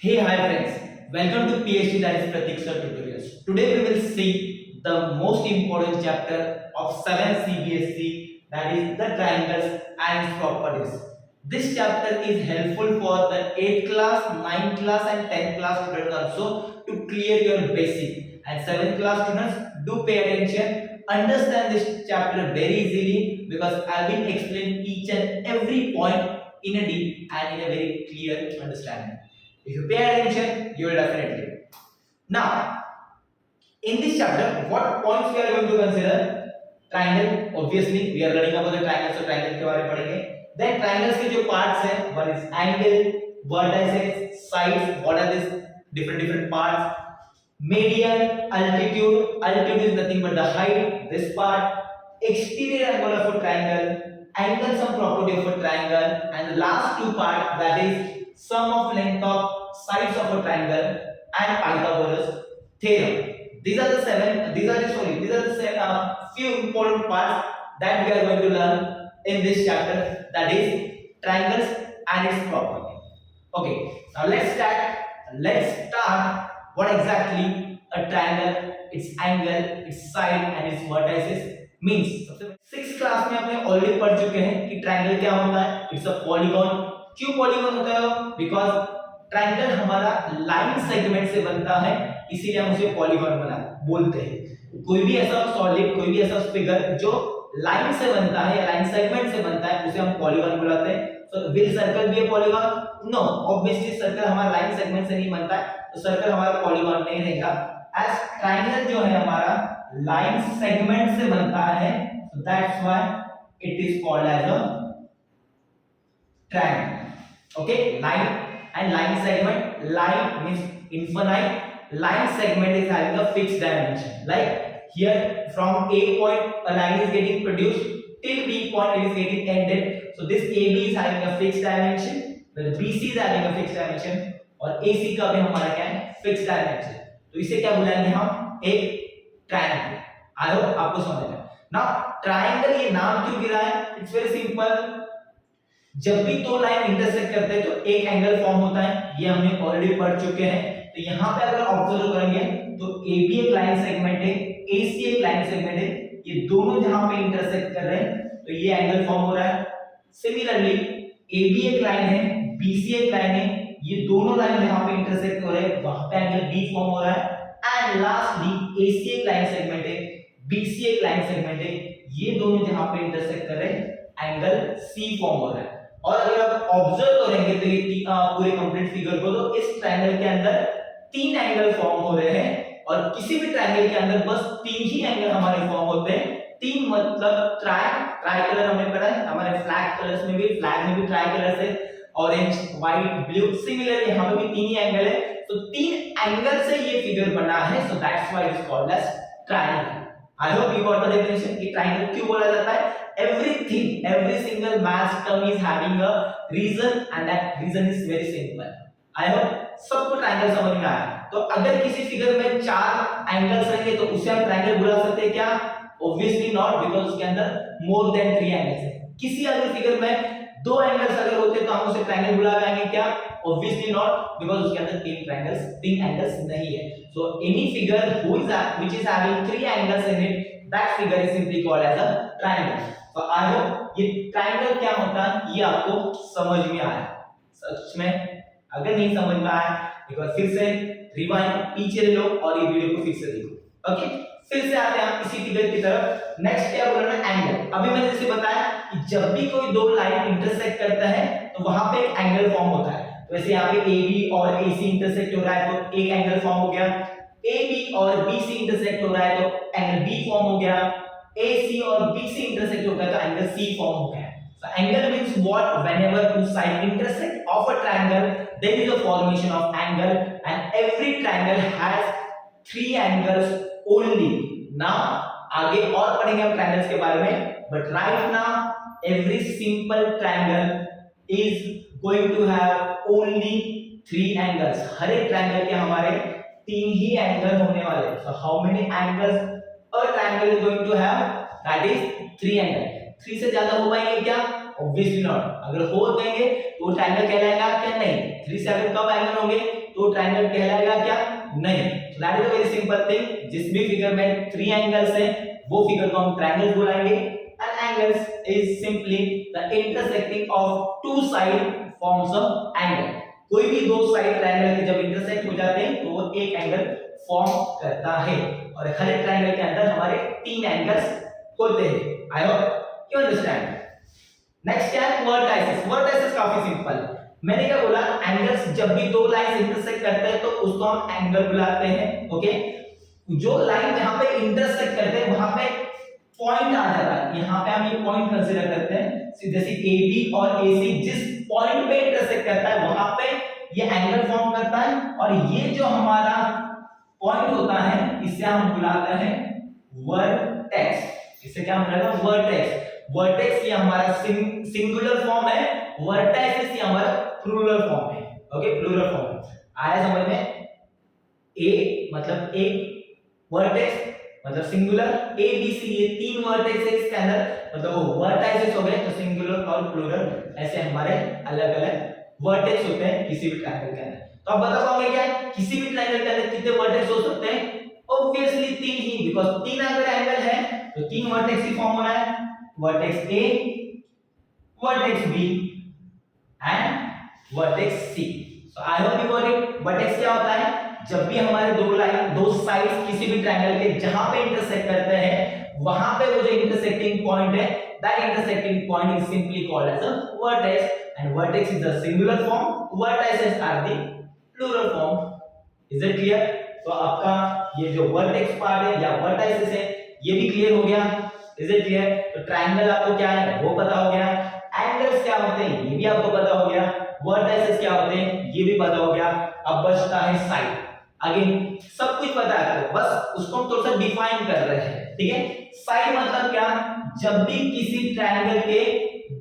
Hey, hi friends. Welcome to PhD that is Pratik Sir Tutorials. Today we will see the most important chapter of 7th CBSE, that is the triangles and its properties. This chapter is helpful for the 8th class, 9th class and 10th class students also to clear your basic. And 7th class students, do pay attention. Understand this chapter very easily because I will explain each and every point in a deep and in a very clear understanding. If you pay attention, you will definitely. Now, in this chapter, what points we are going to consider? Triangle. Obviously, we are learning about the triangle, so triangle के बारे में पढ़ेंगे. Then triangles के जो parts हैं, one is angle, vertices, sides. What are these different parts? Median, altitude. Altitude is nothing but the height. This part. Exterior angle of a triangle. Angle sum property of a triangle, and the last two part, that is sum of length of sides of a triangle and Pythagoras theorem. These are the few important parts that we are going to learn in this chapter, that is triangles and its property. Okay, now let's start. What exactly a triangle, its angle, its side and its vertices means. Six class में आपने already पढ़ चुके हैं कि triangle क्या होता है. It's a polygon. क्यों पॉलीगॉन होता है? बिकॉज ट्रायंगल हमारा लाइन सेगमेंट से बनता है, इसीलिए हम उसे पॉलीगॉन बना बोलते हैं. कोई भी ऐसा सॉलिड, कोई भी ऐसा फिगर जो लाइन से बनता है या लाइन सेगमेंट से बनता है, उसे हम पॉलीगॉन बुलाते हैं. So will circle be a polygon? No, obviously circle हमारा लाइन सेगमेंट से नहीं बनता है, तो सर्कल हमारा पॉलीगॉन नहीं रहेगा. एज ट्रायंगल जो है हमारा लाइन सेगमेंट से बनता है, so that's why it is called as a triangle. Okay, line and line segment. Line means infinite. Line segment is having a fixed dimension. Like here, from A point, a line is getting produced till B point, it is getting ended. So this AB is having a fixed dimension, where BC is having a fixed dimension, और AC का भी हमारा क्या है? Fixed dimension. तो इसे क्या बुलाएंगे हम? एक ट्रायंगल. आई होप आपको समझ आया. नाउ ट्रायंगल ये नाम क्यों गिरा है? It's very simple. जब भी दो लाइन इंटरसेक्ट करते हैं तो एक एंगल फॉर्म होता है, ये हमने ऑलरेडी पढ़ चुके हैं. तो यहाँ पे अगर ऑब्जर्व करेंगे तो AB एक लाइन सेगमेंट है, AC एक लाइन सेगमेंट है. ये दोनों जहां पे इंटरसेक्ट कर रहे हैं तो ये एंगल फॉर्म हो रहा है. सिमिलरली AB एक लाइन है, BC एक लाइन है, ये दोनों लाइन जहां पे इंटरसेक्ट हो रहे हैं वहां पे एंगल B फॉर्म हो रहा है. एंड लास्टली AC एक लाइन सेगमेंट है, BC एक लाइन सेगमेंट है, ये दोनों जहां पे इंटरसेक्ट कर रहे हैं एंगल C फॉर्म हो रहा है. और अगर आप ऑब्जर्व करेंगे तो ये पूरे कंप्लीट फिगर को, तो इस ट्रायंगल के अंदर तीन एंगल फॉर्म हो रहे हैं, और किसी भी ट्रायंगल के अंदर बस तीन ही एंगल हमारे फॉर्म होते हैं. तीन मतलब ट्राई कलर हमने पढ़ा है, हमारे फ्लैग कलर्स में भी, फ्लैग में भी ट्राई कलर्स है, ऑरेंज, व्हाइट, ब्लू. सिमिलर यहां पे भी तीन ही एंगल है, तो तीन एंगल से ये फिगर बना है. So that's why it is called as triangle. I hope you got the definition कि ट्रायंगल क्यों बोला जाता है. Everything, every single math term is having a reason, and that reason is very simple. I hope सबको triangle समझ में आया. तो अगर किसी फिगर में चार एंगल्स रहेंगे तो उसे हम ट्रायंगल बुला सकते हैं क्या? Obviously not, because उसके अंदर more than 3 एंगल्स हैं. किसी अगर फिगर में दो एंगल्स अगर होते तो हम उसे ट्रायंगल बुला पाएंगे क्या? Obviously not, because उसके अंदर तीन एंगल्स नहीं है. So any figure which is having 3 angles in it, that figure is simply called as a triangle. तो आई होप ये ट्रायंगल क्या होता है ये आपको समझ में आया. सच में अगर नहीं समझ में आया एक बार फिर से रिवाइंड पीछे ले लो और ये वीडियो को फिर से देखो. ओके, फिर से आते हैं इसी फिगर की तरफ. नेक्स्ट क्या बोल रहा है? एंगल. अभी मैंने जैसे बताया कि जब भी कोई दो लाइन इंटरसेक्ट करता है तो वहां पे एक एंगल फॉर्म होता है. वैसे यहाँ पे AB और AC इंटरसेक्ट हो रहा है तो एक एंगल फॉर्म हो गया. AB और BC इंटरसेक्ट हो रहा है तो एंगल B फॉर्म हो गया. AC और BC इंटरसेक्ट हो गया तो एंगल C फॉर्म हो गया. So angle means what? Whenever two sides intersect of a triangle, there is a formation of angle, and every triangle has 3 angles only. Now आगे और पढ़ेंगे हम triangles के बारे में, but right now every simple triangle is going to have only 3 angles. हर एक triangle के हमारे तीन ही एंगल होने वाले हैं. So how many angles a triangle is going to have? That is 3 angles. 3 से ज्यादा हो पाएंगे क्या? Obviously not. अगर होल देंगे तो ट्रायंगल कहलाएगा क्या? नहीं। 3 7 कब एंगल होंगे तो ट्रायंगल कहलाएगा क्या? नहीं। So that is a very simple thing, जिस भी फिगर में 3 एंगल्स हैं वो फिगर को हम ट्रायंगल बुलाएंगे। And angles is simply the intersecting of two side forms a angle. कोई भी दो साइड ट्रायंगल के जब इंटरसेक्ट हो जाते हैं तो वो एक एंगल फॉर्म करता है, और हर एक ट्रायंगल के अंदर हमारे 3 एंगल्स होते हैं। आई होप यू अंडरस्टैंड। नेक्स्ट क्या है? वर्टाइसिस। वर्टाइसिस काफी सिंपल। मैंने क्या बोला? एंगल्स जब भी दो लाइंस इंटरसेक्ट करते हैं तो उसको हम एंगल बुलाते हैं। ओके, जो लाइन जहां पे इंटरसेक्ट करते हैं वहां पे पॉइंट आ जाता है। यहां पे हम ये पॉइंट कंसीडर करते हैं, जैसे AB और AC जिस पॉइंट पे इंटरसेक्ट करता है वहां पे ये एंगल फॉर्म करता है, और ये जो हमारा पॉइंट होता है इसे हम बुलाते हैं वर्टेक्स। इसे क्या बुलाते हैं? वर्टेक्स। वर्टेक्स ये हमारा सिंगुलर फॉर्म है, वर्टाइसिस ये हमारा प्लूरल फॉर्म है। ओके, प्लूरल फॉर्म आया समझ में? ए मतलब एक वर्टेक्स मतलब सिंगुलर, ए बी सी ये 3 वर्टेक्स है इसके अंदर, मतलब वो वर्टाइसिस हो गए। तो सिंगुलर और प्लूरल ऐसे हमारे अलग अलग वर्टेक्स होते हैं किसी भी ट्रायंगल के अंदर। तो आप बता पाओगे क्या किसी भी ट्रायंगल के अंदर कितने वर्टेक्स हो सकते हैं? ऑब्वियसली 3 ही, बिकॉज़ 3 अगर एंगल है तो 3 वर्टेक्स ही फॉर्म होना है। Vertex A, vertex B and vertex C. So I hope you got it. Vertex क्या होता है? जब भी हमारे दो साइड्स किसी भी ट्रायंगल के जहां पे इंटरसेक्ट करते हैं वहां पे वो जो इंटरसेक्टिंग पॉइंट है, that intersecting point is simply called as a vertex, and vertex is the singular form, vertices are the plural form. Is it clear? तो आपका ये जो वर्टेक्स पार्ट है या वर्टाइसेस है ये भी क्लियर हो गया। Is it clear? तो ट्रायंगल आपको क्या है वो पता हो गया, एंगल्स क्या होते हैं ये भी आपको पता हो गया, वर्टाइसेस क्या होते हैं ये भी पता हो गया। अब बचता है साइड। अगेन सब कुछ पता है आपको, बस उसको हम थोड़ा सा डिफाइन कर रहे हैं। ठीक है, साइड मतलब क्या? जब भी किसी ट्रायंगल के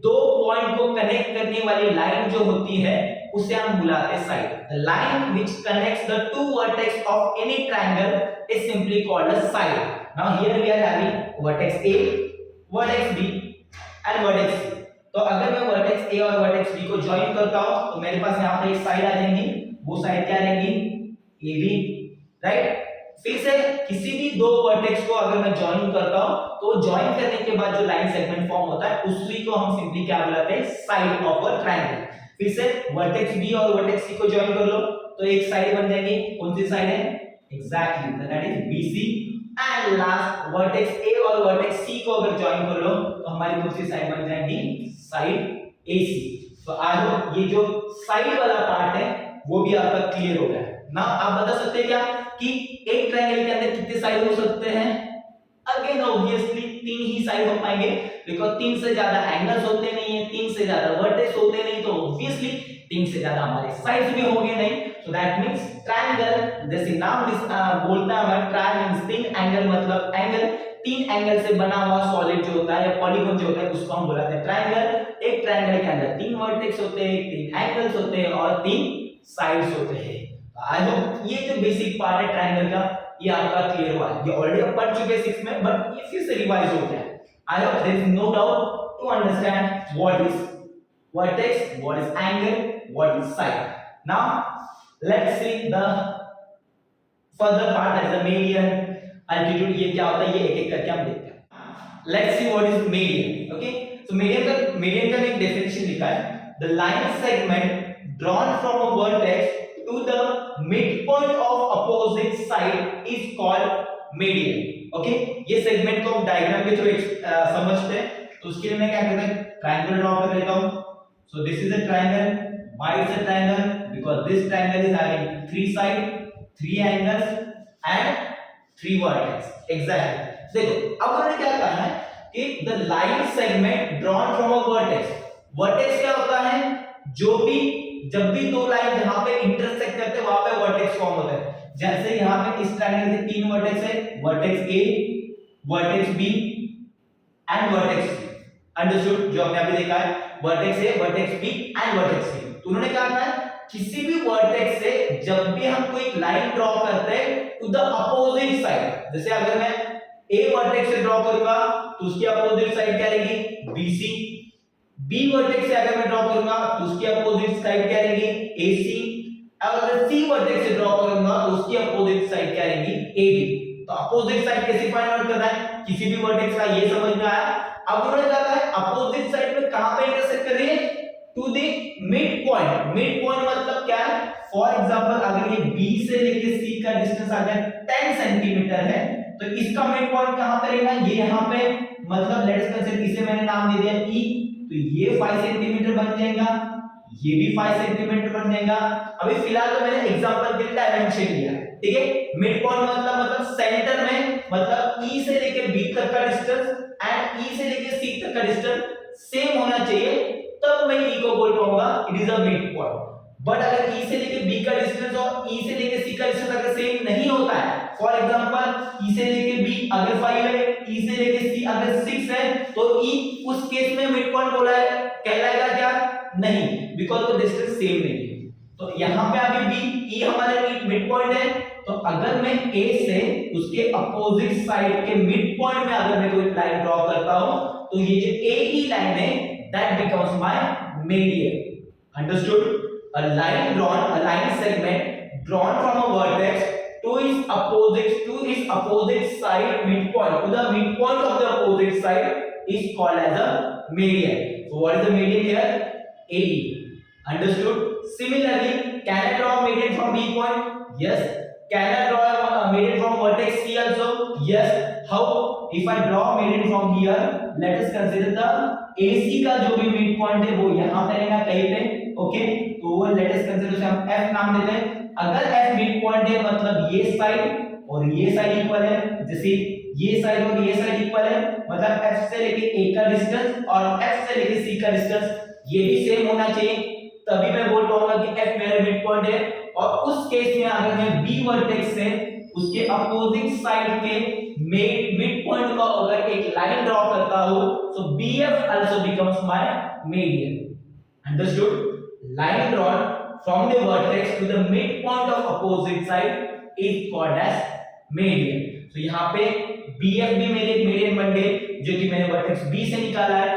दो पॉइंट को कनेक्ट करने वाली लाइन जो होती है उसे हम बुलाते हैं side. The line which connects the two vertex of any triangle is simply called a side. Now here we are having vertex A, vertex B and vertex C. तो अगर मैं वर्टेक्स ए और वर्टेक्स बी को join करता हूं तो मेरे पास यहां पर एक साइड आ जाएंगी, वो साइड क्या रहेंगी? AB, right. फिर से किसी भी दो वर्टेक्स को अगर मैं ज्वाइन करता हूं तो ज्वाइन करने के बाद जो लाइन सेगमेंट फॉर्म होता है उसी को हम सिंपली क्या बुलाते हैं? Side of a triangle. फिर से वर्टेक्स B और वर्टेक्स C को ज्वाइन कर लो तो एक साइड बन जाएगी। कौन सी साइड है? Exactly, that is BC। And last vertex A और वर्टेक्स C को अगर ज्वाइन कर लो तो हमारी कौन सी साइड बन जाएगी? Side AC। तो आई होप ये जो साइड वाला पार्ट है वो भी आपका क्लियर हो गया। ना आप बता सकते हैं क्या कि एक ट्रायंगल के अंदर कितने साइड हो सकते हैं? अगेन ऑब्वियसली 3 ही साइड हो पाएंगे, बिकॉज़ 3 से ज्यादा एंगल्स होते नहीं है, 3 से ज्यादा वर्टेक्स होते नहीं, तो ऑब्वियसली 3 से ज्यादा हमारे साइड्स भी होंगे नहीं। सो दैट मींस ट्रायंगल, जैसे नाम बोलता है हमारा ट्राई मींस 3 एंगल, मतलब एंगल 3 एंगल से बना हुआ सॉलिड जो होता है या पॉलीगॉन जो होता है उसको हम बुलाते हैं ट्रायंगल। एक ट्रायंगल के अंदर 3 वर्टेक्स होते हैं, 3 एंगल्स होते हैं और 3 साइड्स होते हैं। आई होप ये जो बेसिक पार्ट है ट्रायंगल का ये आपका क्लियर हुआ है। ये ऑलरेडी आप पढ़ चुके हैं 6 में, बट ये फिर से रिवाइज हो गया। I hope there is no doubt to understand what is vertex, what is angle, what is side. Now let's see the further part, that is the median, altitude. ये क्या होता है ये एक-एक करके हम देखते हैं। Let's see what is median. Okay, so median का एक डेफिनेशन लिखा है, the line segment drawn from a vertex to the midpoint of opposite side is called median. Okay, ये सेगमेंट को हम डायग्राम के थ्रू समझते हैं। तो उसके लिए मैं क्या करता हूं? ट्रायंगल ड्रॉ कर लेता हूं। So this is a triangle, why it's a triangle? Because this triangle is having 3 sides, 3 angles and 3 vertices. Exactly. देखो अब हमने क्या करना है कि the line segment drawn from a vertex. Vertex क्या होता है? जो भी जब भी दो लाइन जहां पे इंटरसेक्ट करते हैं वहां पे वर्टेक्स फॉर्म होता है। जैसे यहां पे इस ट्रायंगल के 3 वर्टेक्स है, vertex A, vertex B and vertex C। Understood? जो हमने अभी देखा है vertex A, vertex B and vertex C। तो उन्होंने कहा था किसी भी वर्टेक्स से जब भी हम कोई लाइन ड्रॉ करते हैं टू द अपोजिट साइड, जैसे अगर मैं A वर्टेक्स से ड्रॉ करूंगा तो उसकी अपोजिट साइड क्या रहेगी? BC। बी वर्टेक्स से अगर मैं ड्रॉ करूंगा तो उसकी अपोजिट साइड क्या रहेगी AC, अगर सी वर्टेक्स से ड्रॉ करूंगा तो उसकी अपोजिट साइड क्या रहेगी AB। तो अपोजिट साइड कैसे फाइंड आउट करना है किसी भी वर्टेक्स का, ये समझ में आया। अब उन्होंने कहा है अपोजिट साइड में कहां पे इंटरसेक्ट कर रही है, to the mid point. Mid point मतलब क्या है, फॉर एग्जांपल अगर ये B से लेके C का डिस्टेंस आ जाए 10 सेंटीमीटर है तो इसका मिड पॉइंट कहां पे रहेगा, ये यहां पे, मतलब लेट्स कंसीडर इसे मैंने नाम दे दिया E, तो ये 5 सेंटीमीटर बन जाएगा, ये भी 5 सेंटीमीटर बन जाएगा। अभी फिलहाल तो मैंने एग्जांपल के लिए डायमेंशन लिया, ठीक है। मिड पॉइंट मतलब सेंटर में, मतलब E से लेके B तक का डिस्टेंस एंड E से लेके C तक का डिस्टेंस सेम होना चाहिए, तब मैं E को बोल पाऊंगा it is a mid point. But अगर E से लेके B का डिस्टेंस और E से लेके C का डिस्टेंस अगर सेम नहीं होता है, फॉर एग्जांपल E से लेके B अगर 5 है, E से लेके C अगर 6 है, तो E उस केस में मिड पॉइंट बोला है, कहलाएगा क्या, नहीं, बिकॉज़ वो डिस्टेंस सेम नहीं है। तो यहां पे अभी B E हमारे मिड पॉइंट है, तो अगर मैं A से उसके अपोजिट साइड के मिड पॉइंट में अगर मैं कोई लाइन ड्रॉ करता हूं तो ये जो AE लाइन है that becomes my median. Understood? A line drawn, a line segment drawn from a vertex to its opposite side midpoint, to the midpoint of the opposite side is called as a median. So what is the median here? AE. Understood? Similarly, can I draw a median from B point? Yes. Can I draw a median from vertex C also? Yes. How? If I draw a median from here, let us consider the AC का जो भी mid point है वो यहाँ पे रहेगा कहीं पे, ओके। तो वो लेट अस कंसीडर, उसे हम F नाम देते हैं। अगर F मिड पॉइंट है मतलब ये साइड और ये साइड इक्वल है, जैसे ये साइड और ये साइड इक्वल है, मतलब F से लेके A का डिस्टेंस और F से लेके C का डिस्टेंस ये भी सेम होना चाहिए, तभी मैं बोल पाऊंगा कि F मेरा मिड पॉइंट है। और उस केस में अगर मैं B वर्टेक्स से उसके अपोजिट साइड के मिड पॉइंट का अगर एक लाइन ड्रॉ करता हूं so BF also becomes my median. Understood? Line drawn from the vertex to the midpoint of opposite side is called as median. So यहाँ पे BF भी मेरे एक मीडियन बन गए जो कि मैंने वर्टेक्स B से निकाला है,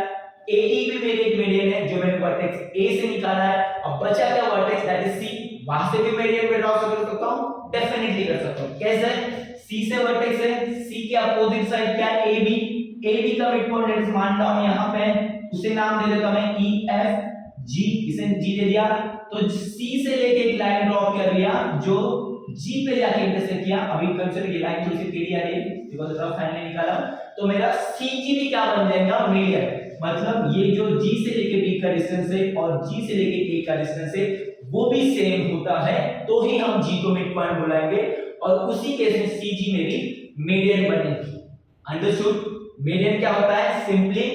AE भी मेरे एक मीडियन है जो मैंने वर्टेक्स A से निकाला है। अब बचा क्या वर्टेक्स दैट इज C, वहां से भी मीडियन में ड्रॉ कर सकता हूं, डेफिनेटली कर सकता हूं। कैसे? C से वर्टेक्स है, C के अपोजिट साइड क्या है AB, AB का मिड पॉइंट लेट्स मान लो यहाँ पे, उसे नाम दे देता मैं EF G, इसे G दे दिया, तो C से लेके एक लाइन ड्रॉ कर लिया जो G पे जाके इंटरसेक्ट किया। अभी कंसीडर ये लाइन थोड़ी सी टेढ़ी आ रही है बिकॉज़ रफ हैंड ने निकाला, तो मेरा CG भी क्या बन जाएगा, मीडियन। मतलब ये जो G से लेके B का डिस्टेंस है और G से लेके A का डिस्टेंस है वो भी सेम होता है, तो ही हम G को मिड पॉइंट बुलाएंगे और उसी केस में CG मेरी मीडियन बनेगी। अंडरस्टूड? मीडियन क्या होता है, सिंपली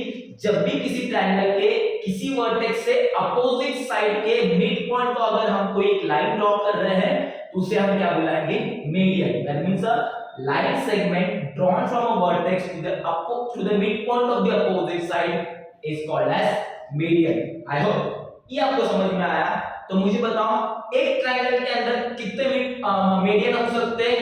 जब भी किसी ट्रायंगल के किसी वर्टेक्स से अपोजिट साइड के मिड पॉइंट को अगर हम कोई एक लाइन ड्रॉ कर रहे हैं तो उसे हम क्या बुलाएंगे, median. That means a line segment drawn from a vertex to the mid point of the opposite side is called as median. I hope ये आपको समझ में आया। तो मुझे बताओ एक ट्रायंगल के अंदर कितने मीडियन हो सकते हैं?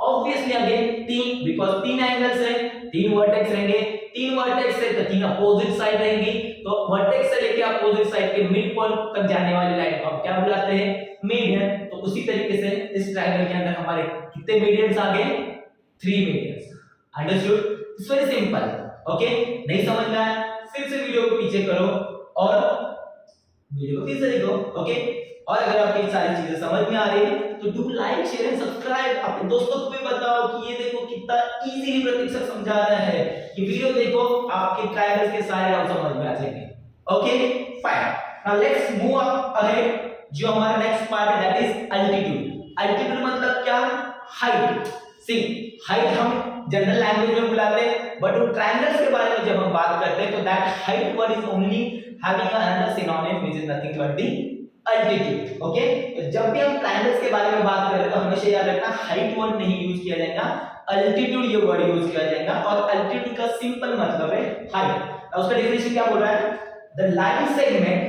ऑब्वियसली अगेन 3, बिकॉज़ 3 एंगल्स है, 3 वर्टेक्स रहेंगे, 3 वर्टेक्स है तो 3 अपोजिट साइड रहेंगी, तो वर्टेक्स से लेके अपोजिट साइड के मिड पॉइंट तक जाने वाली लाइन को हम क्या बुलाते हैं, मीडियन। तो उसी तरीके से इस ट्रायंगल के अंदर हमारे कितने मीडियंस आ गए, 3 medians. Understood? It's very simple. Okay, नहीं समझ में आया फिर से वीडियो को पीछे करो और वीडियो को फिर से देखो। ओके, और अगर आपको ये सारी चीजें समझ में आ रही है तो do like share and subscribe. अपने दोस्तों को भी बताओ कि ये देखो कितना इजीली प्रतीक सर समझा रहा है, ये वीडियो देखो आपके ट्रायंगल्स के सारे आप समझ में आ जाएंगे। Okay fine, now let's move ahead. जो हमारा नेक्स्ट पार्ट है दैट इज अल्टीट्यूड। अल्टीट्यूड मतलब क्या, हाइट। सी हाइट हम जनरल लैंग्वेज में बुलाते हैं, बट वो ट्रायंगल्स के बारे में जब हम बात करते हैं तो that height word is only having another synonym which is nothing but the altitude. Okay, तो जब भी हम ट्रायंगल्स के बारे में बात करें तो हमेशा याद रखना हाइट वर्ड नहीं यूज किया जाएगा, अल्टीट्यूड ये वर्ड यूज किया जाएगा। और अल्टीट्यूड का सिंपल मतलब है हाइट। उसका डेफिनेशन क्या बोल रहा है, the line segment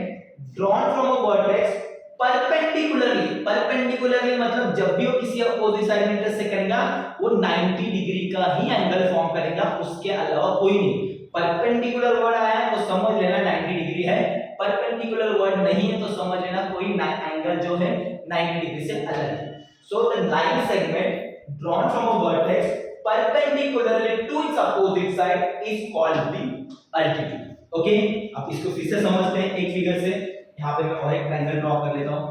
drawn from a vertex perpendicularly मतलब जब भी वो किसी अपोजिट साइड में से करेगा वो 90 डिग्री का ही एंगल फॉर्म करेगा, उसके अलावा कोई नहीं। परपेंडिकुलर वर्ड आया तो समझ लेना 90 डिग्री है, परपेंडिकुलर वर्ड नहीं है तो समझ लेना कोई एंगल जो है 90 डिग्री से अलग है। So the line segment drawn from a vertex perpendicularly to its opposite side is called the altitude. Okay, अब इसको फिर से समझते हैं एक फिगर से। यहाँ पे मैं और एक ट्रायंगल ड्रॉ कर लेता हूँ।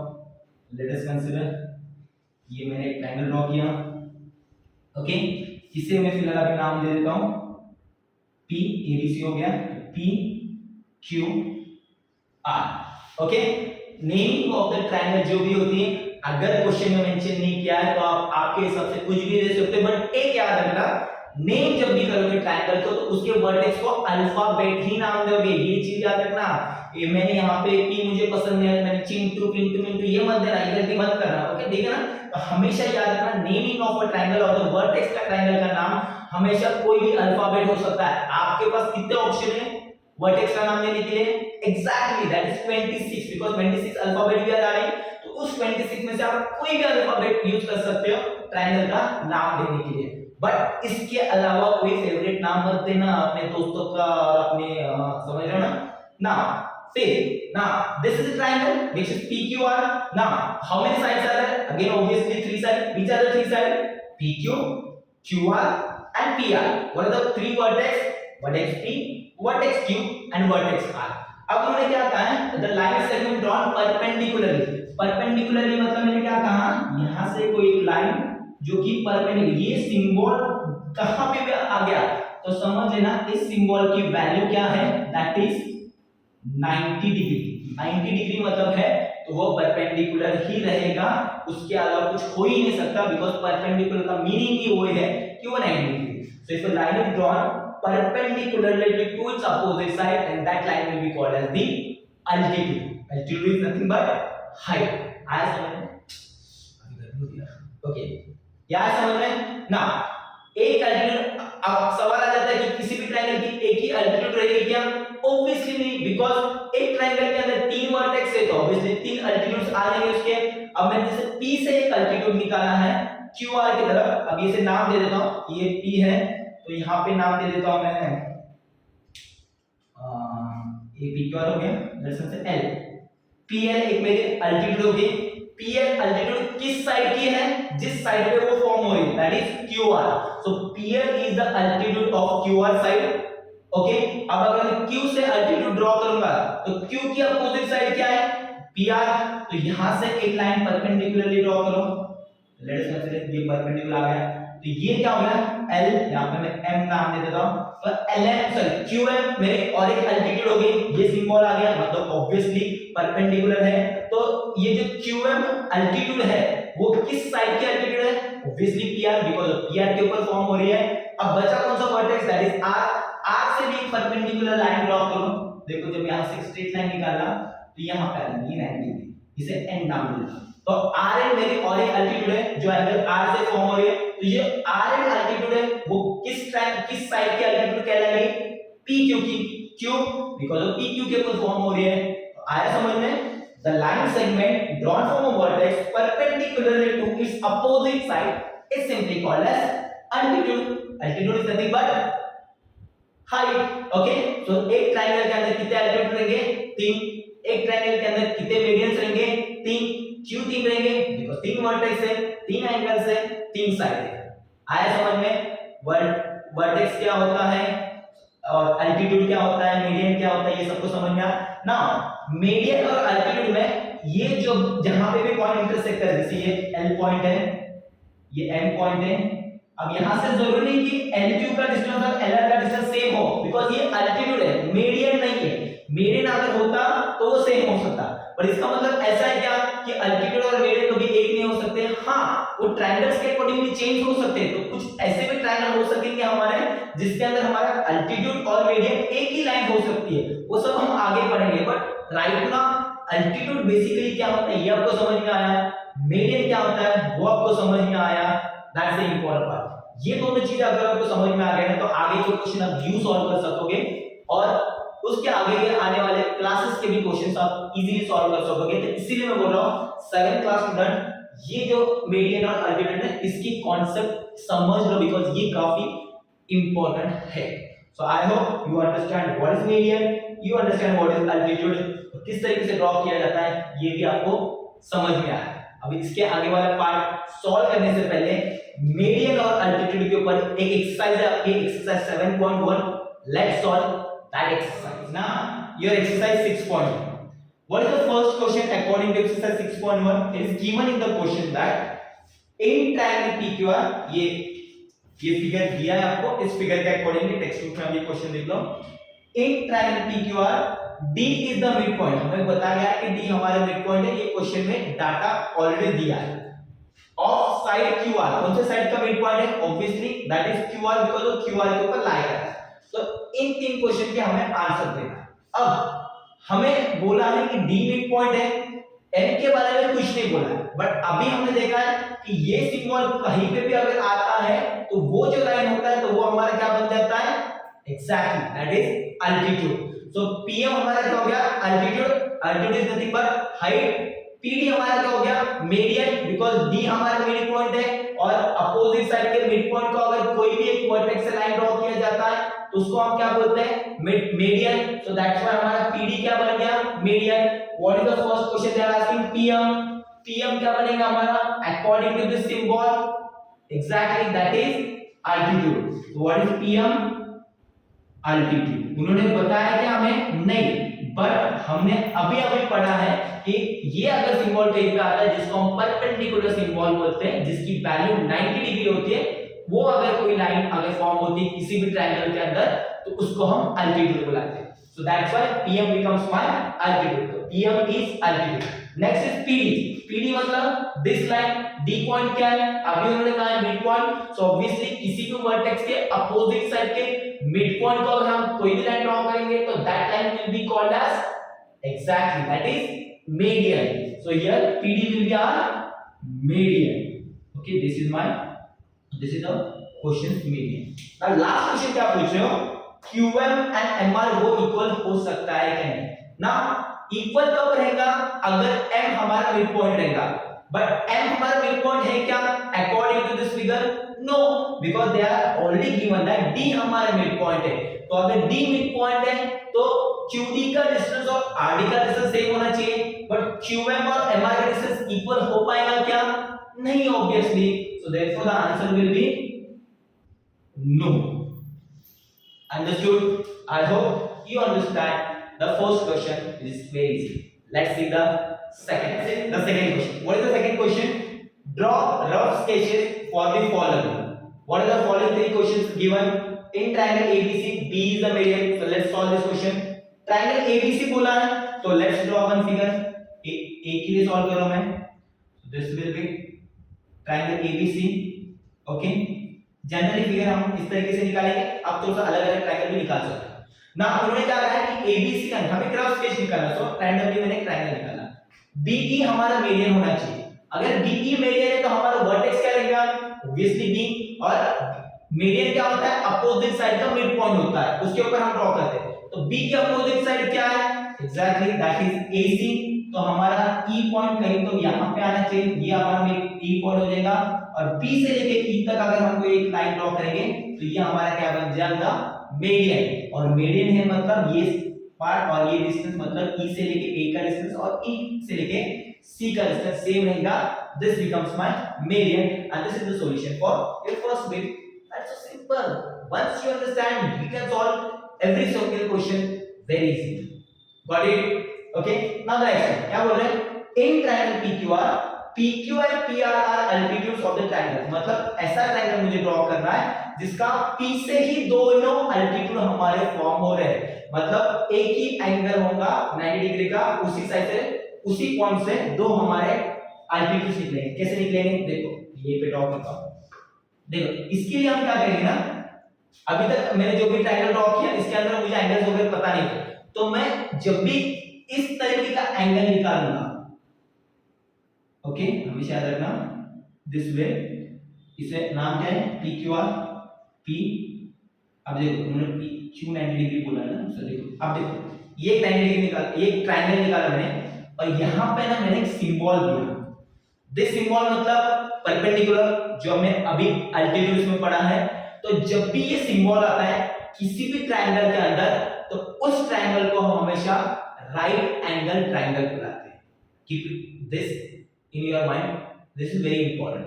लेट अस कंसीडर, ये मैंने एक ट्रायंगल ड्रॉ किया। ओके, इसे मैं फिलहाल अभी नाम दे देता हूँ P, ABC हो गया, P Q R। Okay, naming of the triangle जो भी होती है, अगर क्वेश्चन में मेंशन नहीं किया है तो आप आपके हिसाब से कुछ भी दे सकते हो, बट एक याद रखना, नेम जब भी करोगे ट्रायंगल को तो उसके वर्टेक्स को अल्फाबेट ही नाम दोगे, ये चीज याद रखना। ये मैंने यहाँ पे P मुझे पसंद नहीं है, मैंने चिंटू पिंटू मिंटू ये मत देना, ये गलती मत करना। ओके, ठीक है ना? तो हमेशा याद रखना, नेमिंग ऑफ अ ट्रायंगल और द वर्टेक्स का ट्रायंगल का नाम हमेशा कोई भी अल्फाबेट हो सकता है। आपके पास कितने ऑप्शन है वर्टेक्स का नाम देने के लिए? Exactly that is 26, because 26 alphabet भी आ रहे हैं, तो उस 26 में से आप कोई भी अल्फाबेट यूज कर सकते हो ट्रायंगल का नाम देने के लिए। बट इसके अलावा कोई फेवरेट नाम मत देना अपने दोस्तों का और अपने समझ रहे हो ना? नाउ फिर now this is a triangle which is PQR. Now how many sides are there? Again obviously three sides. Which are the three sides? PQ, QR and PR. What are the three vertex? Vertex P, vertex Q and vertex R. अब उन्होंने क्या कहा है? The line segment drawn perpendicularly. Perpendicularly मतलब मैंने क्या कहा? यहाँ से कोई लाइन जो कि परपेंडिकुलर, ये सिंबल कहाँ पे भी आ गया तो समझ लेना इस सिंबल की वैल्यू क्या है? That is 90 degree. 90 डिग्री मतलब है तो वो परपेंडिकुलर ही रहेगा, उसके अलावा कुछ हो ही नहीं सकता, बिकॉज़ परपेंडिकुलर का मीनिंग ही वो है कि वो 90 degree. So if a line is drawn perpendicularly to its opposite side and that line will be called as the altitude. Altitude is nothing but height. आया समझ में? ओके, क्या समझ में? ना एक अल्टीट्यूड, अब सवाल आ जाता है कि किसी भी ट्रायंगल की एक ही अल्टीट्यूड रहेगी क्या? ऑब्वियसली नहीं, बिकॉज़ एक ट्रायंगल के अंदर तीन वर्टेक्स है तो ऑब्वियसली तीन अल्टीट्यूड्स आ जाएंगे उसके। अब मैंने जैसे P से एक अल्टीट्यूड निकाला है QR की तरफ, अब इसे नाम दे देता हूं, ये P है तो यहाँ पे नाम दे देता हूं मैं ये PQR हो गया, दर्शन से L। PL एक मेरी अल्टीट्यूड हो गई। PL अल्टीट्यूड किस साइड की है? जिस साइड पे वो फॉर्म हो रही है, that is QR। So PL is the altitude of QR side. Okay, अब अगर मैं Q से अल्टीट्यूड ड्रॉ करूंगा तो Q की अपोजिट साइड क्या है? PR। तो यहां से एक लाइन परपेंडिकुलरली ड्रॉ करो, लेट अस कंसीडर ये परपेंडिकुलर आ गया, तो ये क्या हो गया? L, यहां पे मैं M नाम दे देता हूं, तो LM सॉरी QM मेरे और एक अल्टीट्यूड हो गई, ये सिंबल आ गया, मतलब ऑब्वियसली परपेंडिकुलर है। तो ये जो QM अल्टीट्यूड है वो किस साइड की अल्टीट्यूड है? ऑब्वियसली PR, बिकॉज़ PR के ऊपर फॉर्म हो रही है। अब बचा कौन सा vertex? That is R। R से भी परपेंडिकुलर लाइन ड्रॉ करो, देखो जब यहां से स्ट्रेट लाइन निकालना तो यहां पे आएगी 90 डिग्री, इसे N नाम दे देता हूं। तो Rn मेरी और एक अल्टीट्यूड है जो एंगल R से फॉर्म हो रही है, तो ये Rn अल्टीट्यूड है वो किस साइड की अल्टीट्यूड कहलाएगी? PQ की। क्यों? बिकॉज़ ऑफ PQ के ऊपर फॉर्म हो रही है। तो आया समझ में? The line segment drawn from a vertex perpendicularly to its opposite side is simply called as altitude. Altitude is nothing but height. Okay, तो एक ट्रायंगल के अंदर कितने अल्टीट्यूड रहेंगे? तीन। एक ट्रायंगल के अंदर कितने मेरिडियंस रहेंगे? तीन। क्यों तीन रहेंगे? बिकॉज़ तीन वर्टेक्स है, तीन एंगल्स है, तीन साइड है। आया समझ में? वर्टेक्स क्या होता है और अल्टीट्यूड क्या होता है, मेरिडियन क्या होता है, ये सबको समझ में आ। नाउ मेरिडियन और अल्टीट्यूड में ये जो जहां पे भी पॉइंट इंटरसेक्ट कर, जैसे ये L पॉइंट है, ये M पॉइंट है, अब यहां से जरूरी नहीं कि LQ का डिस्टेंस और LR का डिस्टेंस सेम हो, बिकॉज़ ये अल्टीट्यूड है, मेरिडियन नहीं है। मेरिडियन अगर होता तो वो सेम हो सकता, पर इसका मतलब ऐसा है क्या कि अल्टीट्यूड और मेरिडियन कभी एक नहीं हो सकते? हां, वो ट्रायंगल्स के अकॉर्डिंगली चेंज हो सकते हैं। तो कुछ ऐसे भी ट्रायंगल हो सकेंगे हमारे जिसके अंदर हमारा अल्टीट्यूड और मेरिडियन एक ही लाइन हो सकती है, वो सब हम आगे पढ़ेंगे। बट राइट ना, अल्टीट्यूड बेसिकली क्या होता है ये आपको समझ में आया, मेरिडियन क्या होता है वो आपको समझ में आया, दैट्स द इंपॉर्टेंट पार्ट। ये दोनों चीजें अगर आपको समझ में आ गए ना तो आगे के क्वेश्चन आप यूज सॉल्व कर सकोगे और उसके आगे के आने वाले क्लासेस के भी क्वेश्चंस आप इजीली सॉल्व कर सकोगे। तो इसीलिए मैं बोल रहा हूं 7th क्लास स्टूडेंट, ये जो मेरिडियन और अल्टीट्यूड है इसकी कॉन्सेप्ट समझ लो, बिकॉज़ ये काफी इंपॉर्टेंट है। So I hope you understand what is median, you understand what is altitude, किस तरीके से ड्रॉ किया जाता है ये भी आपको समझ में आया। अब इसके आगे वाला पार्ट सॉल्व करने से पहले मीडियन और अल्टीट्यूड के ऊपर एक एक्सरसाइज है आपकी, exercise 7.1, let's solve that exercise. Now your exercise 6.1, what is the first question according to exercise 6.1? it is given in the question that in triangle PQR, ये फिगर दिया है आपको, इस फिगर के अकॉर्डिंगली टेक्स्ट बुक में आप ये question देख लो। In triangle PQR D is the mid point, हमें बताया गया है कि D हमारा मिड पॉइंट है, ये क्वेश्चन में डाटा ऑलरेडी दिया है। ऑफ साइड QR, कौन से साइड का मिड पॉइंट है? Obviously that is QR, because वो QR के ऊपर लाई करता है। तो इन तीन क्वेश्चन के हमें आंसर देना है। अब हमें बोला है कि D मिड पॉइंट है, M के बारे में कुछ नहीं बोला है, बट अभी हमने देखा है कि ये सिंबल कहीं पे भी अगर आता है तो वो जो लाइन होता है तो वो हमारा क्या बन जाता है? Exactly that is altitude. So PM हमारा क्या हो गया? Altitude, altitude is nothing but height. PD हमारा क्या हो गया? मीडियन, बिकॉज़ D हमारा मिड पॉइंट है और अपोजिट साइड के मिड पॉइंट को अगर कोई भी एक वर्टेक्स से लाइन ड्रॉ किया जाता है तो उसको हम क्या बोलते हैं? मीडियन। सो दैट्स व्हाई हमारा PD क्या बन गया? Median. What is the first question they are asking? PM क्या बनेगा हमारा? According to this symbol exactly that is altitude. So what is PM? Altitude. उन्होंने बताया क्या हमें? नहीं, बट हमने अभी पढ़ा है कि ये अगर सिंबल कहीं पे आता है जिसको हम परपेंडिकुलर सिंबल बोलते हैं, जिसकी वैल्यू 90 डिग्री होती है, वो अगर कोई लाइन अगर फॉर्म होती है किसी भी ट्रायंगल के अंदर तो उसको हम अल्टीट्यूड बुलाते हैं। सो that's why PM becomes my altitude। तो PM is altitude। Next is PD मतलब दिस लाइन। D पॉइंट क्या है? अभी उन्होंने कहा है मिड पॉइंट। सो ऑब्वियसली किसी भी वर्टेक्स के अपोजिट साइड के मिड पॉइंट को अगर हम कोई भी लाइन ड्रॉ करेंगे तो that line will be called as exactly that is median. So here PD will be our median। Okay, this is the question median। now last question क्या पूछ रहे हो? QM and MR वो equal हो सकता है क्या नहीं? ना इक्वल कब रहेगा? अगर M हमारा मिड पॉइंट रहेगा, बट M हमारा मिड पॉइंट है क्या according to this figure? No, because they are already given that D हमारा मिड पॉइंट है। तो अगर D मिड पॉइंट है तो QD का डिस्टेंस और RD का डिस्टेंस सेम होना चाहिए, बट QM और MR का डिस्टेंस इक्वल हो पाएगा क्या? नहीं, obviously. So therefore the answer will be no. Understood? I hope you understand the first question. It is very easy. Let's see the second question. What is the second question? Draw rough sketches for the following. What are the following three questions given? In triangle ABC, B is the median. So let's solve this question. Triangle ABC बोला है, तो let's draw one figure. एक के लिए solve कर रहा हूँ मैं. This will be triangle ABC. Okay. Generally figure हम इस तरीके से निकालेंगे, अब थोड़ा सा अलग अलग ट्रायंगल भी निकाल सकते हैं ना। उन्होंने क्या कहा है कि ABC का हमें क्रॉस स्केच निकालना, सो रैंडमली मैंने ट्रायंगल निकाला। BE हमारा मीडियन होना चाहिए। अगर BE मीडियन है तो हमारा वर्टेक्स क्या रहेगा? Obviously B। और मीडियन क्या होता है? अपोजिट साइड का मिड पॉइंट होता है, उसके ऊपर हम ड्रॉ करते हैं। तो B के अपोजिट साइड क्या है? Exactly that is AC। तो हमारा E पॉइंट कहीं तो यहाँ पे आना चाहिए, ये हमारा E पॉइंट हो जाएगा। और B से लेके E तक अगर हम कोई एक लाइन ड्रॉ करेंगे तो ये हमारा क्या बन जाएगा? मीडियन। और मीडियन है मतलब ये पार्ट और ये डिस्टेंस मतलब E से लेके A का डिस्टेंस और E से लेके C का डिस्टेंस सेम रहेगा। This becomes my median and this is the solution for your first bit. That's so simple. Once you understand we can solve every single question very easily. Got it? Okay, now the next क्या बोल रहे हैं? In triangle PQR, PQ and PR are altitudes of the triangle। मतलब ऐसा triangle मुझे draw करना है जिसका P से ही दोनों अल्टीट्यूड हमारे फॉर्म हो रहे हैं, मतलब एक ही एंगल होगा 90 डिग्री का, उसी साइड से उसी पॉइंट से दो हमारे अल्टीट्यूड निकलेंगे। कैसे निकलेंगे? देखो ये पे ड्रॉ करता हूं। देखो इसके लिए हम क्या करेंगे ना, अभी तक मैंने जो भी ट्रायंगल ड्रॉ किया इसके अंदर मुझे एंगल्स वगैरह पता नहीं थे, तो मैं जब भी इस तरीके का एंगल निकालूंगा, ओके, हमेशा याद रखना दिस वे, इसे नाम क्या है? PQR P। अब देखो उन्होंने PQ 90 डिग्री बोला है ना, सो देखो अब देखो ये 90 डिग्री निकाल, ये ट्रायंगल निकाला मैंने और यहाँ पे ना मैंने एक सिंबल दिया। दिस सिंबल मतलब परपेंडिकुलर, जो हमने अभी अल्टीट्यूड में पढ़ा है। तो जब भी ये सिंबल आता है किसी भी ट्रायंगल के अंदर, तो उस ट्रायंगल को हम हमेशा राइट एंगल ट्रायंगल बुलाते हैं। Keep this in your mind, this is very important.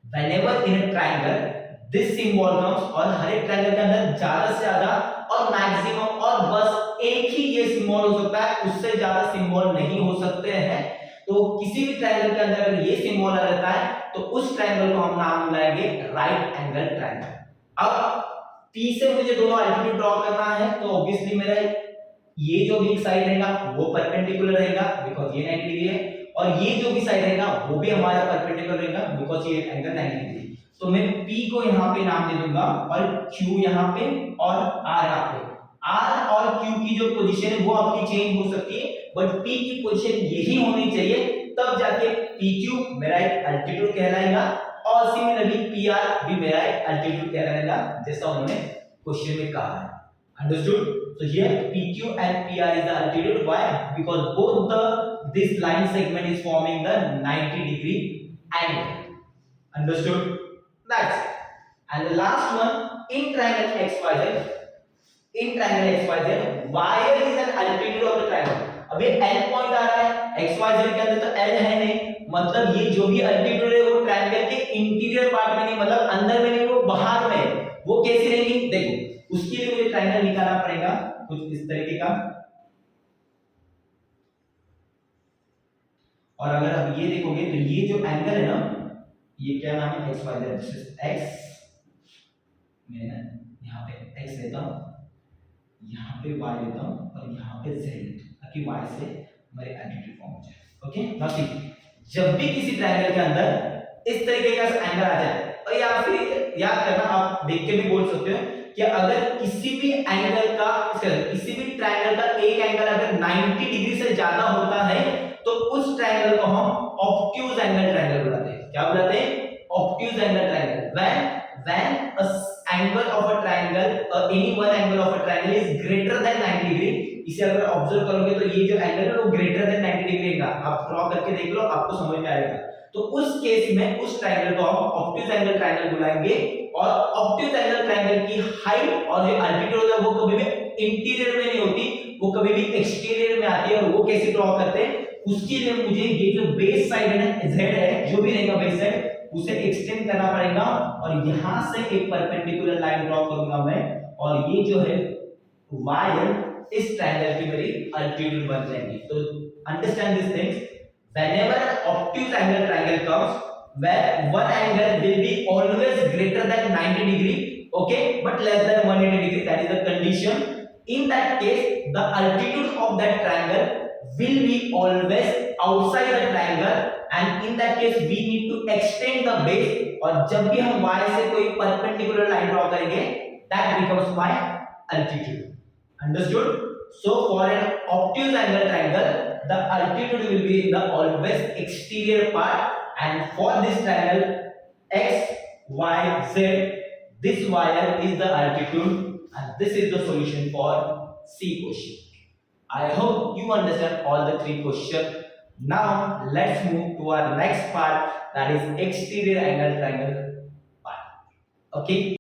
Whenever in a triangle this symbol comes, और हर एक ट्रायंगल के अंदर ज्यादा से ज्यादा और मैक्सिमम और बस एक ही ये सिंबल हो सकता है, उससे ज्यादा सिंबल नहीं हो सकते हैं। तो किसी भी ट्रायंगल के अंदर अगर ये सिंबल आ जाता है तो उस ट्रायंगल को हम नाम बुलाएंगे राइट एंगल ट्रायंगल। अब P से मुझे दोनों एल्टीट्यूड ड्रॉ करना है, तो ऑब्वियसली मेरा ये जो भी साइड रहेगा वो परपेंडिकुलर रहेगा बिकॉज़ ये 90 डिग्री है, और ये जो भी साइड रहेगा वो भी हमारा परपेंडिकुलर रहेगा बिकॉज़ ये एंगल 90 डिग्री। तो मैं P को यहाँ पे नाम दे दूंगा और Q यहाँ पे और R यहाँ पे। R और Q की जो पोजीशन है वो आपकी चेंज हो सकती है, बट P की पोजीशन यही होनी चाहिए, तब जाके PQ मेरा एक एल्टीट्यूड कहलाएगा और सिमिलरली PR भी मेरा एक एल्टीट्यूड कहलाएगा, जैसा उन्होंने क्वेश्चन में कहा है। Understood? So here PQ and PR is the altitude. Why? Because both this line segment is forming the 90 degree angle. Understood? That's it. And the last one, in triangle XYZ, wire is an altitude of the triangle. अब ये L point आ रहा है XYZ के अंदर, तो L है नहीं, मतलब ये जो भी अल्टीट्यूड है वो ट्रायंगल के इंटीरियर पार्ट में नहीं, मतलब अंदर में नहीं, वो बाहर में। वो कैसी रहेंगी देखो, उसके लिए मुझे ट्रायंगल निकालना पड़ेगा कुछ इस तरीके का। और अगर आप ये देखोगे तो ये जो एंगल है ना, ये क्या नाम है, X Y Z, this is X, मैं यहाँ पे एक्स लेता हूँ, यहाँ पे वाई लेता हूँ और यहाँ पे जेड, ताकि वाई से हमारे एल्टीट्यूड फॉर्म हो जाए। ओके, नाउ सी, जब भी किसी ट्रायंगल के अंदर इस तरीके का एंगल आ जाए, और या फिर याद करना, आप देख के भी बोल सकते हो कि अगर किसी भी एंगल का, किसी भी ट्रायंगल का एक एंगल अगर 90 डिग्री से ज्यादा होता है तो उस ट्रायंगल को हम ऑब्ट्यूज एंगल ट्रायंगल बुलाते हैं। क्या बुलाते हैं? Obtuse angle triangle. when a angle of a triangle, any one angle of a triangle is greater than 90 degree, इसे अगर ऑब्जर्व करोगे तो ये जो एंगल है वो ग्रेटर देन 90 डिग्री का, आप ड्रॉ करके देख लो, आपको समझ में आएगा। तो उस केस में उस ट्रायंगल को हम ऑब्ट्यूज एंगल ट्रायंगल बुलाएंगे, और ऑब्ट्यूज एंगल ट्रायंगल की हाइट और जो एल्टीट्यूड होता है वो कभी भी इंटीरियर में नहीं होती, वो कभी भी एक्सटीरियर में आती है। और वो कैसे ड्रॉ करते हैं, उसके लिए मुझे ये जो बेस साइड है ना, z है, जो भी रहेगा बेस साइड, उसे एक्सटेंड करना पड़ेगा, और यहां से एक परपेंडिकुलर लाइन ड्रॉ करूंगा मैं, और ये जो है y इस ट्रायंगल की मेरी एल्टीट्यूड बन जाएगी। तो understand this things, whenever an obtuse angle triangle comes, where one angle will be always greater than 90 degree, okay, but less than 180 degree, that is the condition. In that case, the altitude of that triangle will be always outside the triangle, and in that case we need to extend the base, और जब भी हम y से कोई perpendicular line draw करेंगे, that becomes my altitude. Understood? So for an obtuse angle triangle, the altitude will be in the always exterior part, and for this triangle x, y, z, this wire is the altitude, and this is the solution for C question. I hope you understand all the three questions. Now let's move to our next part, that is exterior angle triangle part. Okay.